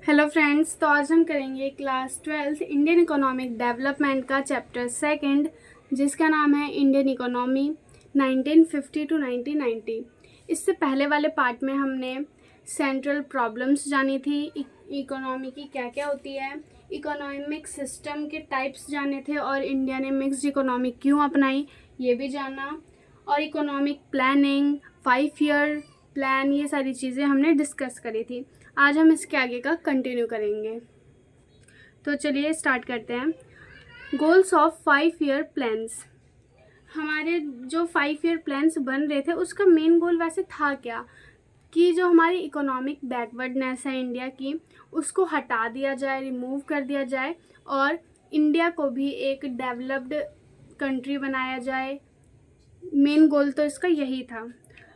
Hello friends, तो आज हम करेंगे क्लास 12 इंडियन इकोनॉमिक डेवलपमेंट का चैप्टर सेकंड, जिसका नाम है इंडियन इकोनॉमी 1950 टू 1990। इससे पहले वाले पार्ट में हमने सेंट्रल प्रॉब्लम्स जानी थी, इकोनॉमी की क्या क्या होती है, इकोनॉमिक सिस्टम के टाइप्स जाने थे और इंडिया ने मिक्स्ड इकोनॉमी क्यों अपनाई ये भी जाना, और इकोनॉमिक प्लानिंग, 5 ईयर प्लान, ये सारी चीज़ें हमने डिस्कस करी थी। आज हम इसके आगे का कंटिन्यू करेंगे। तो चलिए स्टार्ट करते हैं। Goals of 5 year plans. हमारे जो 5 ईयर प्लान्स बन रहे थे उसका मेन गोल वैसे था क्या कि जो हमारी इकोनॉमिक बैकवर्डनेस है इंडिया की, उसको हटा दिया जाए, रिमूव कर दिया जाए और इंडिया को भी एक डेवलप्ड कंट्री बनाया जाए। मेन गोल तो इसका यही था।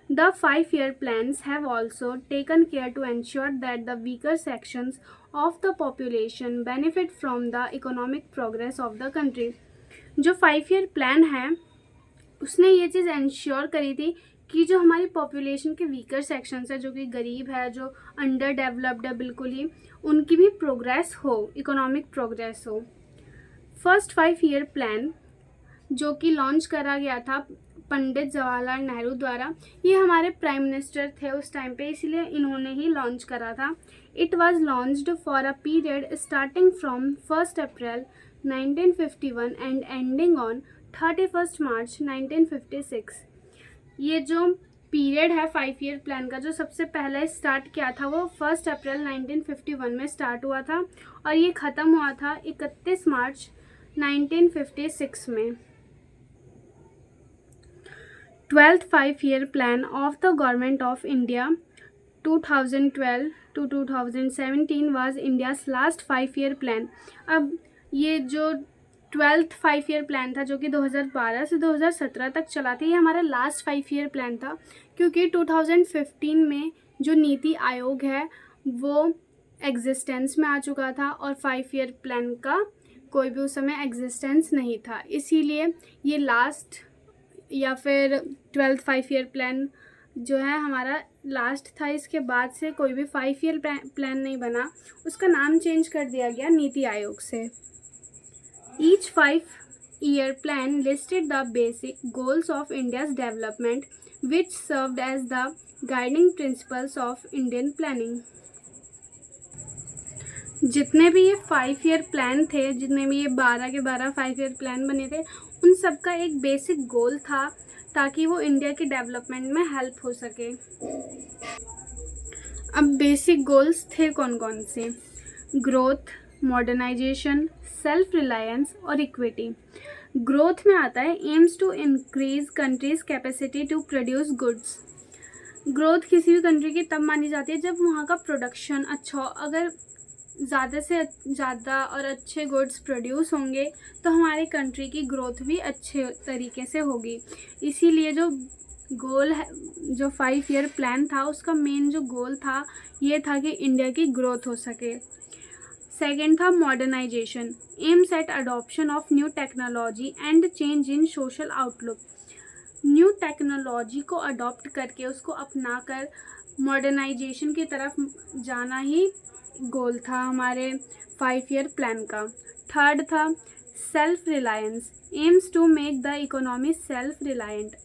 The 5 year plans have also taken care to ensure that the weaker sections of the population benefit from the economic progress of the country. जो 5 ईयर प्लान है उसने ये चीज़ इंश्योर करी थी कि जो हमारी पॉपुलेशन के वीकर सेक्शंस है, जो कि गरीब है, जो अंडर डेवलप्ड है बिल्कुल ही, उनकी भी प्रोग्रेस हो, इकोनॉमिक प्रोग्रेस हो। फर्स्ट 5 ईयर प्लान जो कि लॉन्च करा गया था पंडित जवाहरलाल नेहरू द्वारा, ये हमारे प्राइम मिनिस्टर थे उस टाइम पे, इसलिए इन्होंने ही लॉन्च करा था। It was launched for a period starting from 1 April 1951 and ending on 31 मार्च 1956। ये जो पीरियड है 5 ईयर प्लान का, जो सबसे पहले स्टार्ट किया था वो 1 अप्रैल 1951 में स्टार्ट हुआ था और ये ख़त्म हुआ था 31 मार्च 1956 में। 12th 5 year plan of the government of India 2012 to 2017 was India's last 5 year plan. अब ये जो 12th 5 ईयर प्लान था, जो कि 2012 से 2017 तक चला था, ये हमारा लास्ट 5 ईयर प्लान था, क्योंकि 2015 में जो नीति आयोग है वो एग्जिस्टेंस में आ चुका था और 5 ईयर प्लान का कोई भी उस समय एग्जिस्टेंस नहीं था। इसीलिए ये लास्ट या फिर 12th 5 ईयर प्लान जो है हमारा लास्ट था। इसके बाद से कोई भी 5 ईयर प्लान नहीं बना, उसका नाम चेंज कर दिया गया नीति आयोग से। Each 5 year plan listed the basic goals of India's development which served as the guiding principles of Indian planning. जितने भी ये 5 ईयर प्लान थे, जितने भी ये 12 के 12 5 ईयर प्लान बने थे, उन सब का एक बेसिक गोल था ताकि वो इंडिया के डेवलपमेंट में हेल्प हो सके। अब बेसिक गोल्स थे कौन कौन से? ग्रोथ, मॉडर्नाइजेशन, सेल्फ रिलायंस और इक्विटी। ग्रोथ में आता है aims to increase country's capacity to produce goods. Growth किसी भी कंट्री की तब मानी जाती है जब वहाँ का प्रोडक्शन अच्छा हो। अगर ज़्यादा से ज़्यादा और अच्छे गुड्स प्रोड्यूस होंगे तो हमारी कंट्री की ग्रोथ भी अच्छे तरीके से होगी। इसीलिए जो गोल है, जो 5 ईयर प्लान था, उसका मेन जो गोल था ये था कि इंडिया की ग्रोथ हो सके। सेकेंड था modernisation, aims at adoption of new technology and change in social outlook. New technology को अडॉप्ट करके, उसको अपना कर मॉडर्नाइजेशन की तरफ जाना ही गोल था हमारे 5 ईयर प्लान का। थर्ड था self reliance, aims to make the economy self reliant.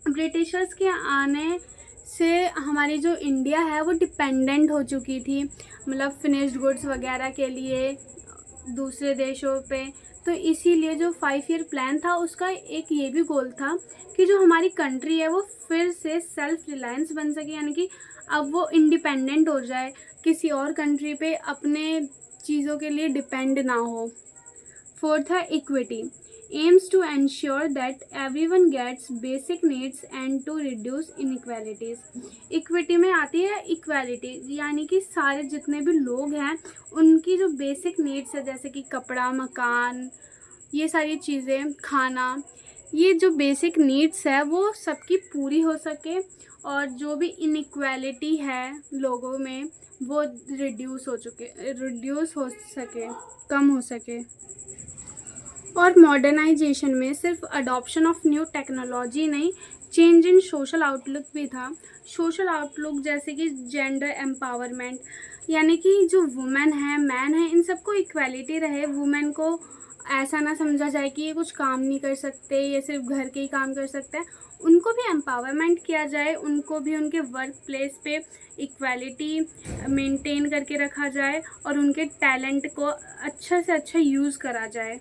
Britishers के आने से हमारी जो इंडिया है वो डिपेंडेंट हो चुकी थी, मतलब फिनिश्ड गुड्स वगैरह के लिए दूसरे देशों पे। तो इसीलिए जो 5 ईयर प्लान था उसका एक ये भी गोल था कि जो हमारी कंट्री है वो फिर से सेल्फ रिलायंस बन सके, यानी कि अब वो इंडिपेंडेंट हो जाए, किसी और कंट्री पे अपने चीज़ों के लिए डिपेंड ना हो। फोर्थ है equity, aims to ensure that everyone gets basic needs and to reduce inequalities. Equity में आती है इक्वालिटी, यानी कि सारे जितने भी लोग हैं उनकी जो बेसिक नीड्स है, जैसे कि कपड़ा, मकान, ये सारी चीज़ें, खाना, ये जो बेसिक नीड्स है वो सबकी पूरी हो सके और जो भी इनइक्वालिटी है लोगों में वो रिड्यूस हो सके, कम हो सके। और मॉडर्नाइजेशन में सिर्फ अडॉप्शन ऑफ न्यू टेक्नोलॉजी नहीं, चेंज इन सोशल आउटलुक भी था। सोशल आउटलुक जैसे कि जेंडर एम्पावरमेंट, यानी कि जो वुमेन है मैन है इन सबको इक्वालिटी रहे, वुमेन को ऐसा ना समझा जाए कि ये कुछ काम नहीं कर सकते, ये सिर्फ घर के ही काम कर सकते हैं, उनको भी एम्पावरमेंट किया जाए, उनको भी उनके वर्क प्लेस पे इक्वालिटी मेंटेन करके रखा जाए और उनके टैलेंट को अच्छा से अच्छा यूज़ करा जाए।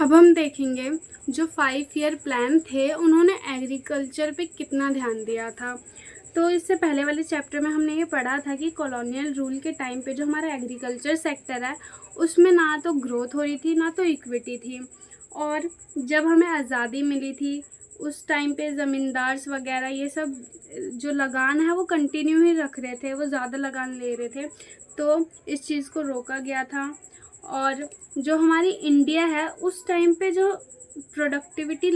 अब हम देखेंगे जो 5 ईयर प्लान थे उन्होंने एग्रीकल्चर पे कितना ध्यान दिया था। तो इससे पहले वाले चैप्टर में हमने ये पढ़ा था कि कॉलोनियल रूल के टाइम पे जो हमारा एग्रीकल्चर सेक्टर है उसमें ना तो ग्रोथ हो रही थी ना तो इक्विटी थी। और जब हमें आज़ादी मिली थी उस टाइम पे ज़मींदार्स वगैरह ये सब जो लगान है वो कंटिन्यू ही रख रहे थे, वो ज़्यादा लगान ले रहे थे, तो इस चीज़ को रोका गया था। और जो हमारी इंडिया है उस टाइम पे जो प्रोडक्टिविटी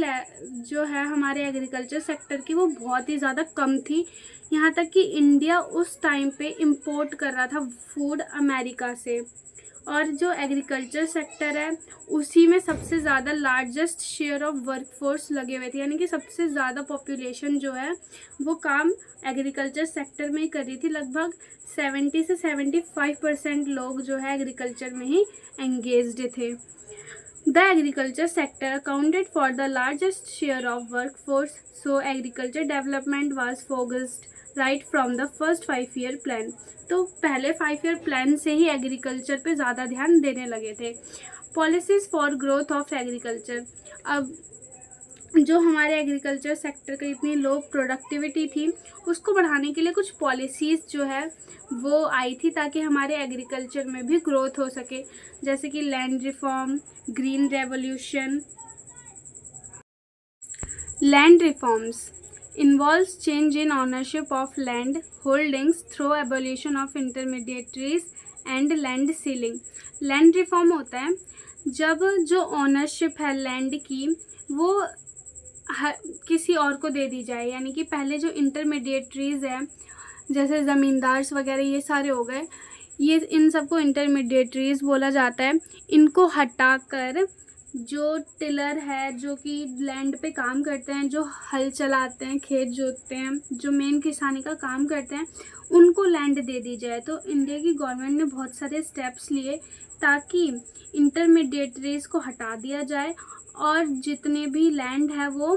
जो है हमारे एग्रीकल्चर सेक्टर की वो बहुत ही ज़्यादा कम थी, यहाँ तक कि इंडिया उस टाइम पे इंपोर्ट कर रहा था फूड अमेरिका से। और जो एग्रीकल्चर सेक्टर है उसी में सबसे ज़्यादा लार्जेस्ट शेयर ऑफ वर्कफोर्स लगे हुए थे, यानी कि सबसे ज़्यादा पॉपुलेशन जो है वो काम एग्रीकल्चर सेक्टर में ही कर रही थी। लगभग 70 से 75% लोग जो है एग्रीकल्चर में ही एंगेज्ड थे। The agriculture sector accounted for the largest share of workforce, so agriculture development was focused right from the first 5 year plan. तो पहले 5 ईयर प्लान से ही एग्रीकल्चर पे ज़्यादा ध्यान देने लगे थे। Policies for growth of agriculture, अब जो हमारे एग्रीकल्चर सेक्टर का इतनी लो प्रोडक्टिविटी थी उसको बढ़ाने के लिए कुछ पॉलिसीज़ जो है वो आई थी ताकि हमारे एग्रीकल्चर में भी ग्रोथ हो सके, जैसे कि land reform, green revolution. Land reforms involves change in ownership of land holdings through abolition of intermediaries and land ceiling. Land reform होता है जब जो ओनरशिप है लैंड की वो किसी और को दे दी जाए, यानी कि पहले जो इंटरमीडिएटरीज है जैसे ज़मींदार्स वगैरह ये सारे हो गए, ये इन सबको इंटरमीडिएटरीज बोला जाता है। इनको हटाकर जो टिलर है जो कि लैंड पे काम करते हैं, जो हल चलाते हैं, खेत जोतते हैं, जो मेन किसानी का काम करते हैं, उनको लैंड दे दी जाए। तो इंडिया की गवर्नमेंट ने बहुत सारे स्टेप्स लिए ताकि इंटरमीडिएटरीज को हटा दिया जाए और जितने भी लैंड है वो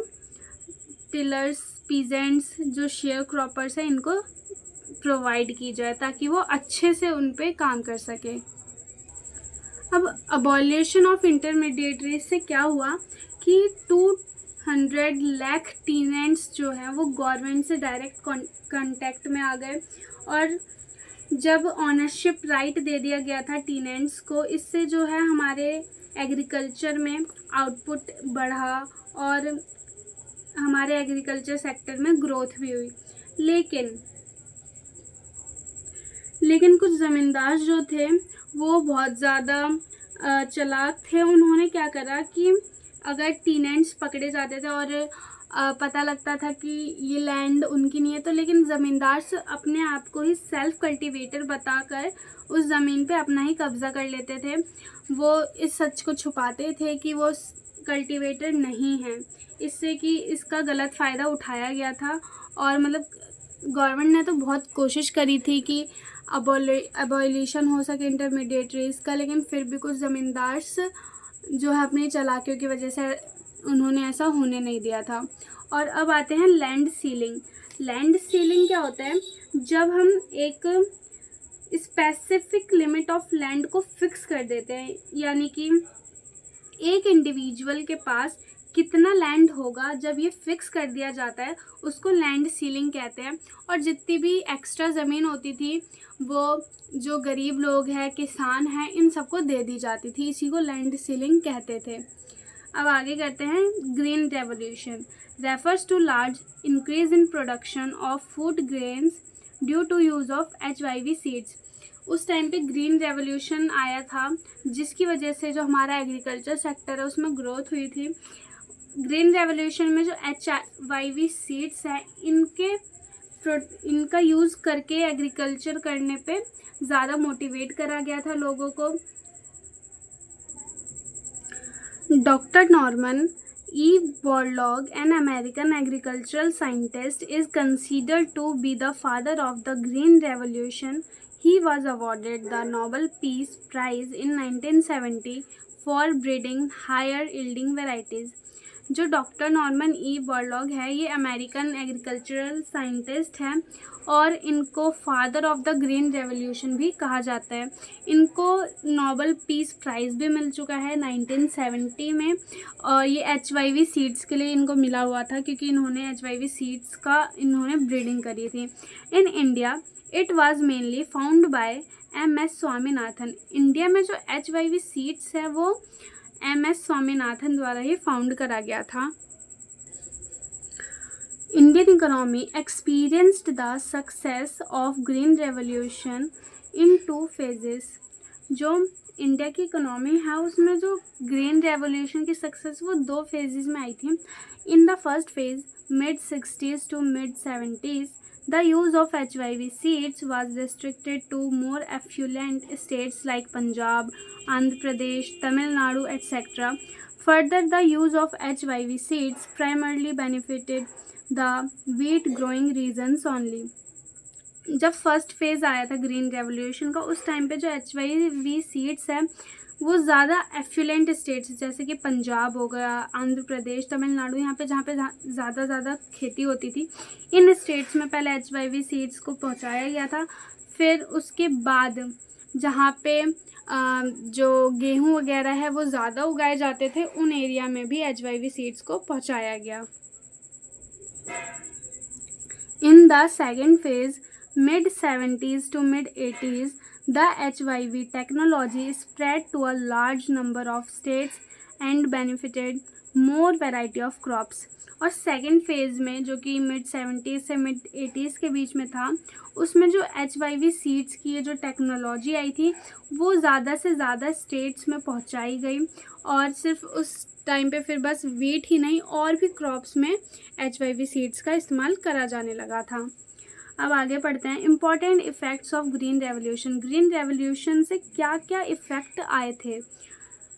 टिलर्स, पीजेंट्स, जो शेयर क्रॉपर्स हैं इनको प्रोवाइड की जाए ताकि वो अच्छे से उन पे काम कर सके। अब अबॉलिशन ऑफ इंटरमीडिएटरीज से क्या हुआ कि 200 लाख टीनेंट्स जो हैं वो गवर्नमेंट से डायरेक्ट कांटेक्ट में आ गए और जब ऑनरशिप राइट दे दिया गया था टीनेंट्स को, इससे जो है हमारे एग्रीकल्चर में आउटपुट बढ़ा और हमारे एग्रीकल्चर सेक्टर में ग्रोथ भी हुई। लेकिन कुछ ज़मींदार जो थे वो बहुत ज़्यादा चालाक थे। उन्होंने क्या करा कि अगर टीनेंट्स पकड़े जाते थे और पता लगता था कि ये लैंड उनकी नहीं है, तो लेकिन ज़मींदार अपने आप को ही सेल्फ कल्टीवेटर बताकर उस ज़मीन पे अपना ही कब्ज़ा कर लेते थे। वो इस सच को छुपाते थे कि वो कल्टीवेटर नहीं है, इससे कि इसका गलत फ़ायदा उठाया गया था। और मतलब गवर्नमेंट ने तो बहुत कोशिश करी थी कि अबॉलिशन हो सके इंटरमीडिएटरीज का, लेकिन फिर भी कुछ ज़मींदार्स जो है अपनी चालाकियों की वजह से उन्होंने ऐसा होने नहीं दिया था। और अब आते हैं लैंड सीलिंग। लैंड सीलिंग क्या होता है? जब हम एक स्पेसिफिक लिमिट ऑफ लैंड को फिक्स कर देते हैं, यानी कि एक इंडिविजुअल के पास कितना लैंड होगा जब ये फिक्स कर दिया जाता है उसको लैंड सीलिंग कहते हैं। और जितनी भी एक्स्ट्रा ज़मीन होती थी वो जो गरीब लोग हैं, किसान हैं, इन सबको दे दी जाती थी, इसी को लैंड सीलिंग कहते थे। अब आगे करते हैं green revolution. Refers to large increase in production of food grains due to use of HYV seeds. उस टाइम पे ग्रीन रेवोल्यूशन आया था जिसकी वजह से जो हमारा एग्रीकल्चर सेक्टर है उसमें ग्रोथ हुई थी। ग्रीन रेवोल्यूशन में जो HYV सीड्स हैं इनका यूज़ करके एग्रीकल्चर करने पे ज़्यादा मोटिवेट करा गया था लोगों को। Doctor Norman E. Borlaug, an American agricultural scientist, is considered to be the father of the Green Revolution. He was awarded the Nobel Peace Prize in 1970 for breeding higher yielding varieties. जो doctor Norman E Borlaug है, ये American agricultural scientist हैं और इनको father of the green revolution भी कहा जाता है। इनको नोबेल पीस प्राइज़ भी मिल चुका है 1970 में, और ये HIV सीड्स के लिए इनको मिला हुआ था क्योंकि इन्होंने HIV सीड्स का इन्होंने ब्रीडिंग करी थी। In India it was mainly found by MS Swaminathan. India में जो HIV सीड्स है वो MS स्वामीनाथन द्वारा ही फाउंड करा गया था। Indian economy experienced the success of green revolution in 2 phases। जो इंडिया की इकोनॉमी है उसमें जो ग्रीन रेवोल्यूशन की सक्सेस वो 2 phases में आई थी। In the first phase mid 60s to mid 70s the use of HIV seeds was restricted to more affluent states like Punjab, Andhra Pradesh, Tamil Nadu, etc. Further, the use of HIV seeds primarily benefited the wheat growing regions only. जब first phase आया था green revolution का, उस time पे जो HIV seeds है वो ज़्यादा एफ्लुएंट स्टेट्स जैसे कि पंजाब हो गया, आंध्र प्रदेश, तमिलनाडु, यहाँ पे जहाँ पे ज़्यादा खेती होती थी, इन स्टेट्स में पहले HIV सीड्स को पहुँचाया गया था। फिर उसके बाद जहाँ पे जो गेहूँ वगैरह है वो ज़्यादा उगाए जाते थे, उन एरिया में भी HIV सीड्स को पहुँचाया गया। In the second phase mid 70s to mid 80s, the HIV technology spread to a large number of states and benefited more variety of crops. और सेकेंड फेज़ में जो कि मिड 70s से mid 80s के बीच में था, उसमें जो HIV सीड्स की ये जो टेक्नोलॉजी आई थी वो ज़्यादा से ज़्यादा स्टेट्स में पहुंचाई गई, और सिर्फ उस टाइम पे फिर बस वीट ही नहीं और भी क्रॉप्स में HIV सीड्स का इस्तेमाल करा जाने लगा था। अब आगे पढ़ते हैं important effects of green revolution. Green revolution से क्या क्या इफ़ेक्ट आए थे?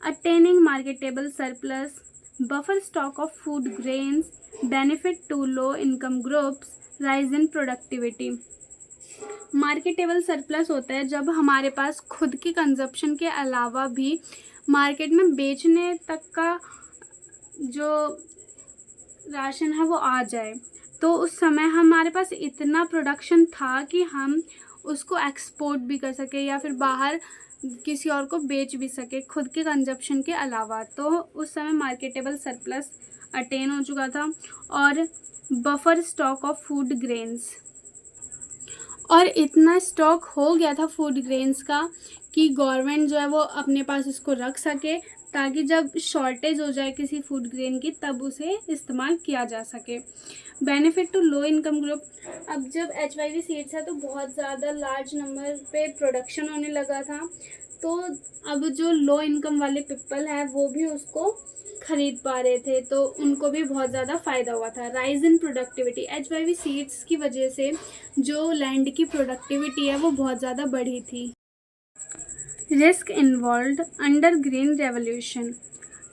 Attaining marketable surplus, buffer stock of food grains, benefit to low income groups, rise in productivity. Marketable surplus होता है जब हमारे पास खुद की कंजप्शन के अलावा भी मार्केट में बेचने तक का जो राशन है वो आ जाए, तो उस समय हमारे पास इतना प्रोडक्शन था कि हम उसको एक्सपोर्ट भी कर सके या फिर बाहर किसी और को बेच भी सके खुद के कंजप्शन के अलावा। तो उस समय मार्केटेबल सरप्लस अटेन हो चुका था। और buffer stock of food grains, और इतना स्टॉक हो गया था फूड ग्रेन्स का कि गवर्नमेंट जो है वो अपने पास इसको रख सके ताकि जब शॉर्टेज हो जाए किसी फूड ग्रेन की तब उसे इस्तेमाल किया जा सके। Benefit to low income group, अब जब HIV सीड्स है तो बहुत ज़्यादा लार्ज नंबर पे प्रोडक्शन होने लगा था, तो अब जो लो इनकम वाले पीपल हैं वो भी उसको ख़रीद पा रहे थे, तो उनको भी बहुत ज़्यादा फ़ायदा हुआ था। Rise in productivity, HIV seeds की वजह से जो लैंड की प्रोडक्टिविटी है वो बहुत ज़्यादा बढ़ी थी। Risk involve under green revolution,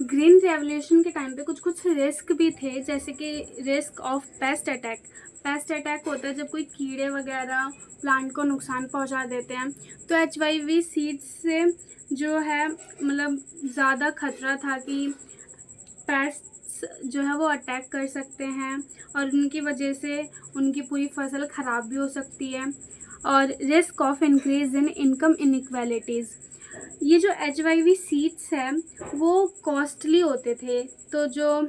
green revolution के टाइम पे कुछ रिस्क भी थे, जैसे कि risk of paste attack. Paste attack होता है जब कोई कीड़े वगैरह प्लांट को नुकसान पहुंचा देते हैं, तो HIV सीड्स से जो है मतलब ज़्यादा खतरा था कि पेस्ट्स जो है वो अटैक कर सकते हैं और उनकी वजह से उनकी पूरी फसल ख़राब भी हो सकती है। और risk of increase in income inequalities, ये जो HIV सीड्स है वो कॉस्टली होते थे, तो जो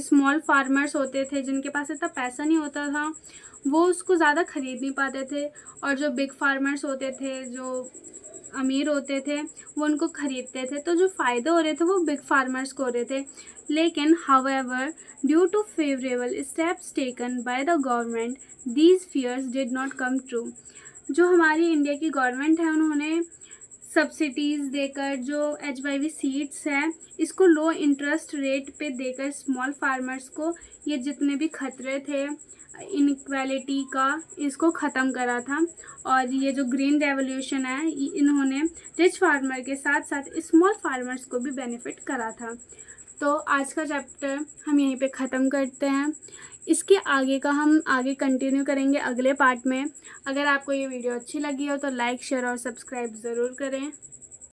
स्मॉल फार्मर्स होते थे जिनके पास इतना पैसा नहीं होता था वो उसको ज़्यादा ख़रीद नहीं पाते थे, और जो बिग फार्मर्स होते थे जो अमीर होते थे वो उनको ख़रीदते थे, तो जो फ़ायदे हो रहे थे वो बिग फार्मर्स को हो रहे थे। लेकिन however due to favourable steps taken by the government these fears did not come true. जो हमारी इंडिया की गवर्नमेंट है उन्होंने सब्सिडीज़ देकर जो HIV सीड्स है इसको लो इंटरेस्ट रेट पे देकर स्मॉल फार्मर्स को ये जितने भी खतरे थे इनइक्वालिटी का इसको ख़त्म करा था। और ये जो ग्रीन रेवोल्यूशन है इन्होंने रिच फार्मर के साथ साथ स्मॉल फार्मर्स को भी बेनिफिट करा था। तो आज का चैप्टर हम यहीं पे ख़त्म करते हैं। इसके आगे का हम आगे कंटिन्यू करेंगे अगले पार्ट में। अगर आपको ये वीडियो अच्छी लगी हो तो लाइक शेयर और सब्सक्राइब ज़रूर करें।